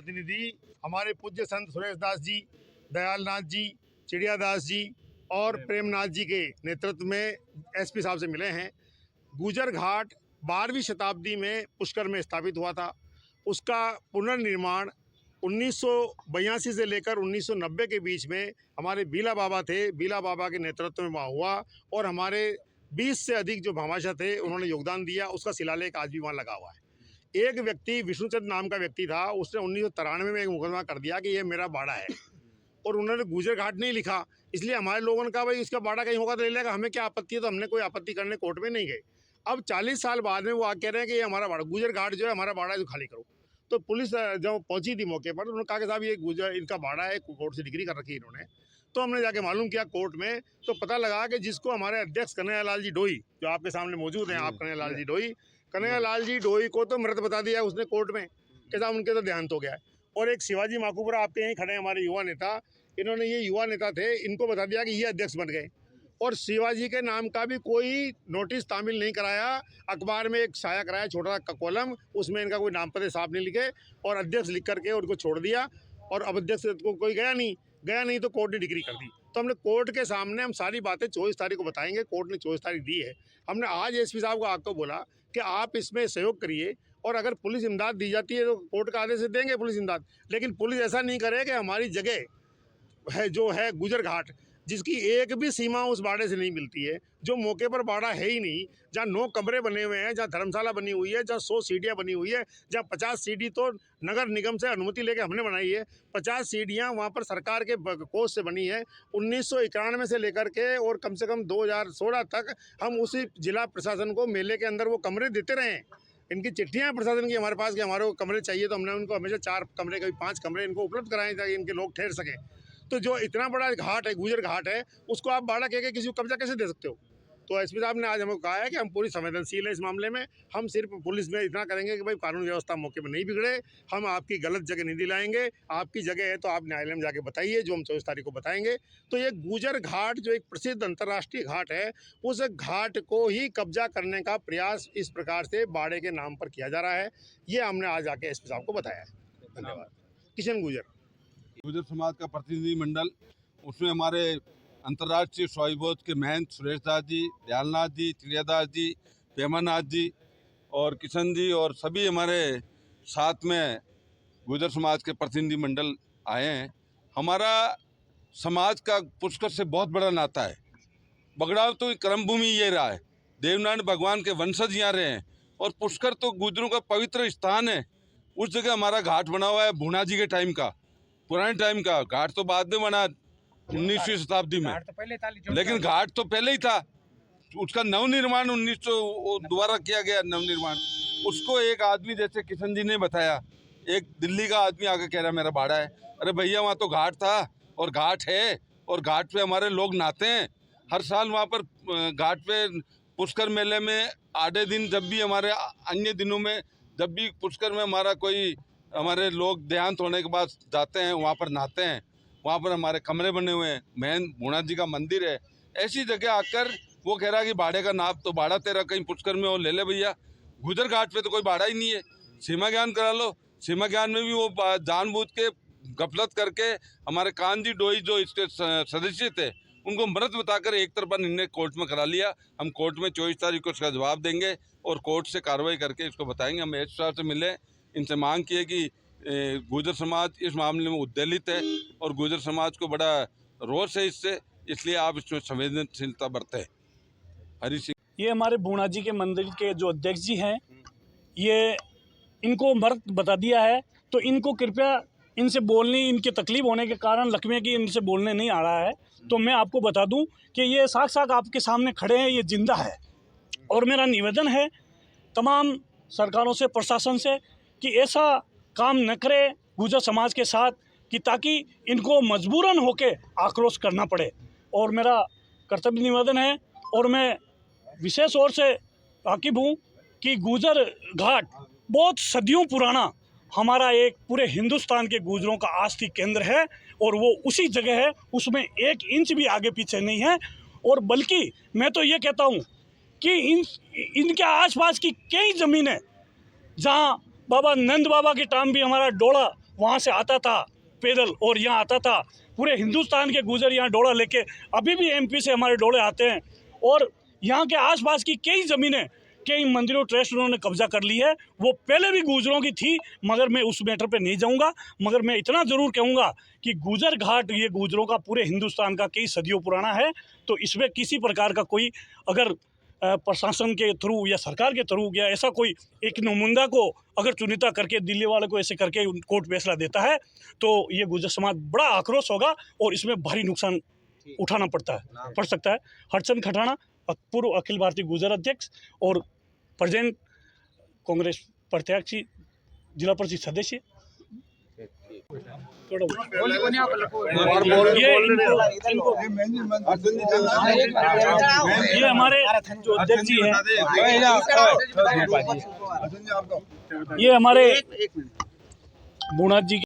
प्रतिनिधि हमारे पूज्य संत सुरेश दास जी, दयाल नाथ जी, चिड़िया दास जी और प्रेमनाथ जी के नेतृत्व में एसपी साहब से मिले हैं। गुजर घाट 12वीं शताब्दी में पुष्कर में स्थापित हुआ था। उसका पुनर्निर्माण 1982 से लेकर 1990 के बीच में हमारे बीला बाबा थे, बीला बाबा के नेतृत्व में वहाँ हुआ और हमारे 20 से अधिक जो भामाशाह थे उन्होंने योगदान दिया। उसका शिलालेख आज भी वहाँ लगा हुआ है। एक व्यक्ति विष्णुचंद नाम का व्यक्ति था, उसने 1993 में एक मुकदमा कर दिया कि ये मेरा बाड़ा है और उन्होंने गुजर घाट नहीं लिखा। इसलिए हमारे लोगों ने कहा भाई इसका बाड़ा कहीं होगा तो ले लेगा, हमें क्या आपत्ति है। तो हमने कोई आपत्ति करने कोर्ट में नहीं गए। अब 40 साल बाद में वो आ कह रहे हैं कि ये हमारा बाड़ा, गुजर घाट जो है हमारा बाड़ा है, तो खाली करो। तो पुलिस जब पहुंची थी मौके पर, उन्होंने कहा कि साहब ये गुजर इनका बाड़ा है, कोर्ट से डिग्री कर रखी है इन्होंने। तो हमने जाके मालूम किया कोर्ट में, तो पता लगा कि जिसको हमारे अध्यक्ष कन्हैया लाल जी डोई, जो आपके सामने मौजूद हैं, आप कन्हैया लाल जी डोई, कन्हैया लाल जी डोई को तो मृत बता दिया उसने कोर्ट में कि साहब उनके तो देहांत हो गया है। और एक शिवाजी माकूपुरा आपके यहीं खड़े हमारे युवा नेता, इन्होंने ये युवा नेता थे, इनको बता दिया कि ये अध्यक्ष बन गए और शिवाजी के नाम का भी कोई नोटिस तामील नहीं कराया। अखबार में एक शाया कराया छोटा सा कॉलम, उसमें इनका कोई नाम पत्र साफ नहीं लिखे और अध्यक्ष लिख करके उनको छोड़ दिया। और अब अध्यक्ष को कोई गया नहीं तो कोर्ट ने डिग्री कर दी। तो हमने कोर्ट के सामने हम सारी बातें 24 तारीख को बताएंगे। कोर्ट ने 24 तारीख दी है। हमने आज एसपी साहब को आपको बोला कि आप इसमें सहयोग करिए और अगर पुलिस इमदाद दी जाती है तो कोर्ट का आदेश से देंगे पुलिस इमदाद, लेकिन पुलिस ऐसा नहीं करे कि हमारी जगह है जो है गुजर घाट, जिसकी एक भी सीमा उस बाड़े से नहीं मिलती है, जो मौके पर बाड़ा है ही नहीं, जहाँ 9 कमरे बने हुए हैं, जहाँ धर्मशाला बनी हुई है, जहाँ 100 सीढ़ियाँ बनी हुई है, जहाँ 50 सीढ़ी तो नगर निगम से अनुमति लेके हमने बनाई है, 50 सीढ़ियाँ वहाँ पर सरकार के कोष से बनी है। 1991 से लेकर के और कम से कम 2016 तक हम उसी जिला प्रशासन को मेले के अंदर वो कमरे देते रहे हैं। इनकी चिट्ठियाँ प्रशासन की हमारे पास कि हमारे को कमरे चाहिए, तो हमने उनको हमेशा 4 कमरे, कभी 5 कमरे इनको उपलब्ध कराए ताकि इनके लोग ठहर सकें। तो जो इतना बड़ा घाट है, गुजर घाट है, उसको आप बाड़ा कह के किसी को कब्जा कैसे दे सकते हो। तो एसपी साहब ने आज हमको कहा है कि हम पूरी संवेदनशील है इस मामले में। हम सिर्फ पुलिस में इतना करेंगे कि भाई कानून व्यवस्था मौके पर नहीं बिगड़े, हम आपकी गलत जगह नहीं दिलाएंगे। आपकी जगह है तो आप न्यायालय में जाके बताइए, जो हम 24 तारीख को बताएंगे। तो ये गुजर घाट जो एक प्रसिद्ध अंतर्राष्ट्रीय घाट है, उस घाट को ही कब्जा करने का प्रयास इस प्रकार से बाड़े के नाम पर किया जा रहा है। ये हमने आज आके एसपी साहब को बताया है। धन्यवाद। किशन गुजर समाज का प्रतिनिधि मंडल, उसमें हमारे अंतर्राष्ट्रीय स्वाभिबोध के महंत सुरेश दास जी, दयालनाथ जी, चिड़िया दास जी, प्रेमानाथ जी और किशन जी और सभी हमारे साथ में गुजर समाज के प्रतिनिधि मंडल आए हैं। हमारा समाज का पुष्कर से बहुत बड़ा नाता है। बगड़ाव तो कर्म भूमि ये रहा है, देवनारायण भगवान के वंशज यहाँ रहे हैं और पुष्कर तो गुजरों का पवित्र स्थान है। उस जगह हमारा घाट बना हुआ है भूना जी के टाइम का, पुराने टाइम का। घाट तो बाद में बना 19वीं शताब्दी में, लेकिन घाट तो पहले ही था। उसका नवनिर्माण 1900 दोबारा किया गया नवनिर्माण। उसको एक आदमी जैसे किशन जी ने बताया, एक दिल्ली का आदमी आके कह रहा मेरा बाड़ा है। अरे भैया वहाँ तो घाट था और घाट है और घाट पे हमारे लोग नहाते हैं हर साल। वहाँ पर घाट पे पुष्कर मेले में आधे दिन, जब भी हमारे अन्य दिनों में जब भी पुष्कर में हमारा कोई हमारे लोग देहांत होने के बाद जाते हैं, वहाँ पर नहाते हैं। वहाँ पर हमारे कमरे बने हुए हैं, मैन भूना जी का मंदिर है। ऐसी जगह आकर वो कह रहा कि बाड़े का नाप तो बाड़ा तेरा कहीं पुष्कर में हो ले ले भैया। गुजर घाट पे तो कोई बाड़ा ही नहीं है। सीमा ज्ञान करा लो, सीमा ज्ञान में भी वो जानबूझ के गफलत करके हमारे कान जी डोई जो इसके सदस्य थे उनको मृत बताकर एक तरफा निर्णय कोर्ट में करा लिया। हम कोर्ट में 24 तारीख को इसका जवाब देंगे और कोर्ट से कार्रवाई करके इसको बताएंगे। हम एस साहब से मिले, इनसे मांग की है कि गुजर समाज इस मामले में उद्वेलित है और गुजर समाज को बड़ा रोष है इससे, इसलिए आप इसमें संवेदनशीलता बरतें। हरी सिंह, ये हमारे भूना जी के मंदिर के जो अध्यक्ष जी हैं, ये इनको मर्द बता दिया है, तो इनको कृपया इनसे बोलने, इनके तकलीफ होने के कारण लकवे की इनसे बोलने नहीं आ रहा है। तो मैं आपको बता दूं कि ये साथ आपके सामने खड़े हैं, ये जिंदा है। और मेरा निवेदन है तमाम सरकारों से, प्रशासन से, कि ऐसा काम न करे गुजर समाज के साथ कि ताकि इनको मजबूरन होके आक्रोश करना पड़े। और मेरा कर्तव्य निवेदन है और मैं विशेष तौर से वाकिफ़ हूँ कि गुजर घाट बहुत सदियों पुराना हमारा एक पूरे हिंदुस्तान के गुजरों का आस्थि केंद्र है और वो उसी जगह है, उसमें 1 इंच भी आगे पीछे नहीं है। और बल्कि मैं तो ये कहता हूँ कि इनके आसपास की कई ज़मीनें जहाँ बाबा नंद बाबा के टाइम भी हमारा डोला वहाँ से आता था पैदल और यहाँ आता था। पूरे हिंदुस्तान के गुजर यहाँ डोला लेके अभी भी एमपी से हमारे डोले आते हैं। और यहाँ के आसपास की कई ज़मीनें कई मंदिरों ट्रस्ट उन्होंने कब्जा कर ली है। वो पहले भी गुजरों की थी, मगर मैं उस मैटर पे नहीं जाऊँगा। मगर मैं इतना ज़रूर कहूँगा कि गुजर घाट ये गुजरों का पूरे हिंदुस्तान का कई सदियों पुराना है। तो इसमें किसी प्रकार का कोई अगर प्रशासन के थ्रू या सरकार के थ्रू या ऐसा कोई एक नुमाइंदा को अगर चुनिता करके दिल्ली वाले को ऐसे करके कोर्ट फैसला देता है तो ये गुजर समाज बड़ा आक्रोश होगा और इसमें भारी नुकसान उठाना पड़ सकता है। हरचंद खटाना, पूर्व अखिल भारतीय गुजर अध्यक्ष और प्रेजेंट कांग्रेस प्रत्याशी, जिला परिषद सदस्य। ये हमारे जो अध्यक्ष जी हैं, ये हमारे बुनाथ जी